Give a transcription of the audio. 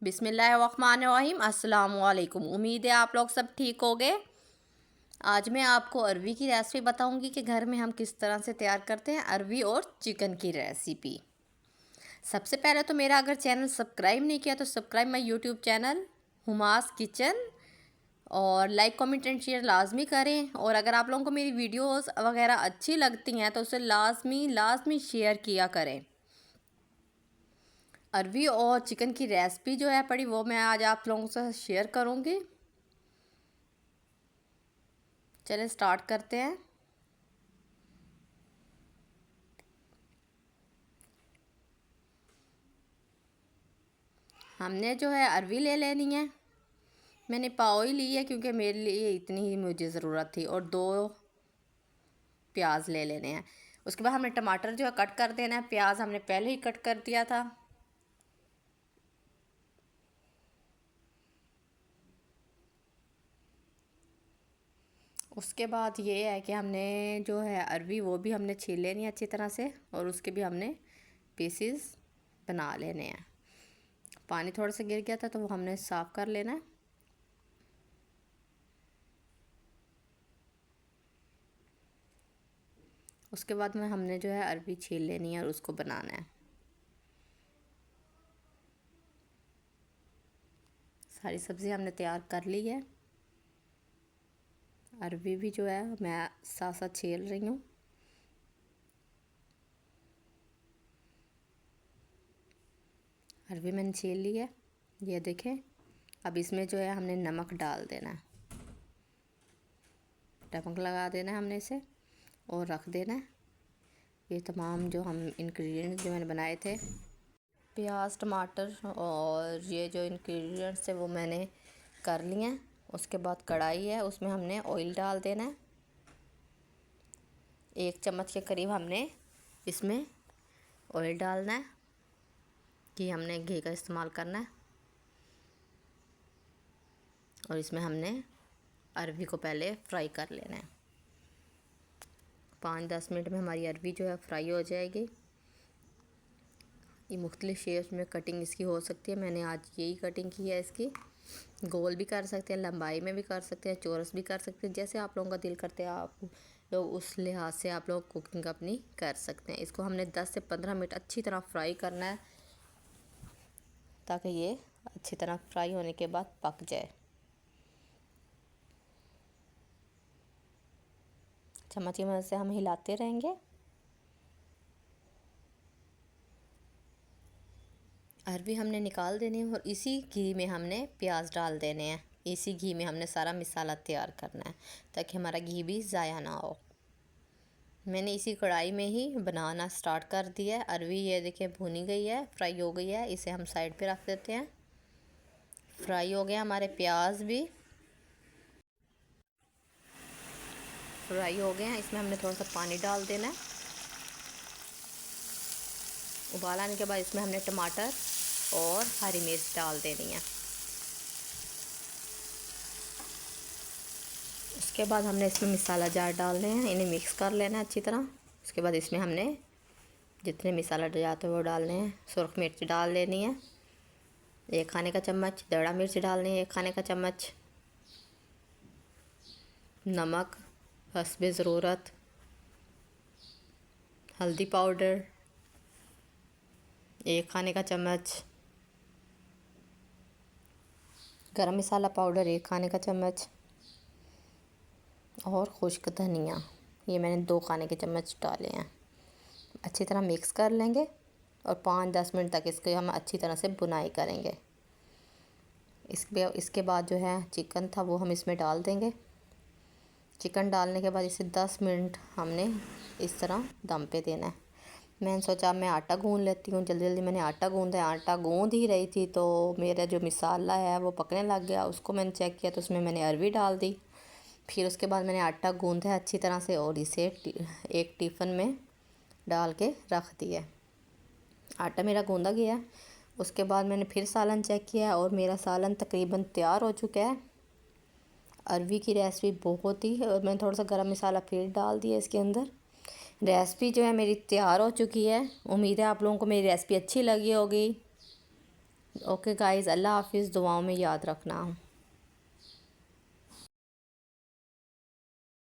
बिस्मिल्लाहिर्रहमानिर्रहीम। अस्सलाम वालेकुम। उम्मीद है आप लोग सब ठीक होंगे। आज मैं आपको अरवी की रेसिपी बताऊंगी कि घर में हम किस तरह से तैयार करते हैं अरवी और चिकन की रेसिपी। सबसे पहले तो मेरा अगर चैनल सब्सक्राइब नहीं किया तो subscribe my YouTube channel hummus kitchen, और लाइक कमेंट एंड शेयर लाजमी करें। और अगर आप लोगों को मेरी वीडियोस वगैरह अच्छी लगती हैं तो उसे लाजमी शेयर किया करें। अरवी और चिकन की रेसिपी जो है पड़ी वो मैं आज आप लोगों से शेयर करूंगी। चलिए स्टार्ट करते हैं। हमने जो है अरवी ले लेनी है। मैंने पाव ही ली है क्योंकि मेरे लिए इतनी ही मुझे ज़रूरत थी। और 2 प्याज ले लेने हैं। उसके बाद हमने टमाटर जो है कट कर देना है। प्याज हमने पहले ही कट कर दिया था। उसके बाद ये है कि हमने जो है अरवी वो भी हमने छील लेनी है अच्छी तरह से, और उसके भी हमने पीसेस बना लेने हैं। पानी थोड़ा सा गिर गया था तो वो हमने साफ़ कर लेना है। उसके बाद में हमने जो है अरवी छील लेनी है और उसको बनाना है। सारी सब्ज़ी हमने तैयार कर ली है। अरवी भी जो है मैं साथ साथ छील रही हूँ। अरवी मैंने छील ली है, ये देखें। अब इसमें जो है हमने नमक डाल देना है। नमक लगा देना है हमने इसे और रख देना है। ये तमाम जो हम इंग्रेडिएंट्स जो मैंने बनाए थे, प्याज टमाटर और ये जो इंग्रेडिएंट्स थे वो मैंने कर लिए हैं। उसके बाद कढ़ाई है, उसमें हमने ऑयल डाल देना है। 1 चम्मच के करीब हमने इसमें ऑयल डालना है कि हमने घी का इस्तेमाल करना है। और इसमें हमने अरवी को पहले फ्राई कर लेना है। 5-10 मिनट में हमारी अरवी जो है फ्राई हो जाएगी। ये मुख्तलिफ़ शेप्स में कटिंग इसकी हो सकती है। मैंने आज यही कटिंग की है इसकी। गोल भी कर सकते हैं, लंबाई में भी कर सकते हैं, चौरस भी कर सकते हैं। जैसे आप लोगों का दिल करते हैं आप लोग उस लिहाज से आप लोग कुकिंग अपनी कर सकते हैं। इसको हमने 10 से 15 मिनट अच्छी तरह फ्राई करना है ताकि ये अच्छी तरह फ्राई होने के बाद पक जाए। चम्मच की मदद से हम हिलाते रहेंगे। अरवी हमने निकाल देनी है और इसी घी में हमने प्याज डाल देने हैं। इसी घी में हमने सारा मसाला तैयार करना है ताकि हमारा घी भी ज़ाया ना हो। मैंने इसी कढ़ाई में ही बनाना स्टार्ट कर दिया है। अरवी ये देखिए भुनी गई है, फ्राई हो गई है। इसे हम साइड पे रख देते हैं। फ्राई हो गया हमारे प्याज भी फ्राई हो गए हैं। इसमें हमने थोड़ा सा पानी डाल देना है। उबाल आने के बाद इसमें हमने टमाटर और हरी मिर्च डाल देनी है। उसके बाद हमने इसमें मसाला जार डालने हैं, इन्हें मिक्स कर लेना है अच्छी तरह। उसके बाद इसमें हमने जितने मसाला जाते हैं वो डालने हैं। सुरख मिर्च डाल लेनी है 1 खाने का चम्मच, दड़ा मिर्च डालनी है 1 खाने का चम्मच, नमक हस्बे ज़रूरत, हल्दी पाउडर 1 खाने का चम्मच, गरम मसाला पाउडर 1 खाने का चम्मच, और खुश्क धनिया ये मैंने 2 खाने के चम्मच डाले हैं। अच्छी तरह मिक्स कर लेंगे और 5-10 मिनट तक इसके हम अच्छी तरह से बुनाई करेंगे। इसके बाद जो है चिकन था वो हम इसमें डाल देंगे। चिकन डालने के बाद इसे 10 मिनट हमने इस तरह दम पे देना है। मैंने सोचा मैं आटा गूँध लेती हूँ। जल्दी जल्दी मैंने आटा गूँधा है। आटा गूँध ही रही थी तो मेरा जो मसाला है वो पकने लग गया। उसको मैंने चेक किया तो उसमें मैंने अरवी डाल दी। फिर उसके बाद मैंने आटा गूँधा है अच्छी तरह से और इसे एक टिफ़िन में डाल के रख दिया। आटा मेरा गूँधा गया है। उसके बाद मैंने फिर सालन चेक किया और मेरा सालन तकरीबन तैयार हो चुका है। अरवी की रेसिपी बहुत ही, और मैंने थोड़ा सा गरम मसाला फिर डाल दिया इसके अंदर। रेसिपी जो है मेरी तैयार हो चुकी है। उम्मीद है आप लोगों को मेरी रेसिपी अच्छी लगी होगी। ओके गाइज़, अल्लाह हाफिज़, दुआओं में याद रखना।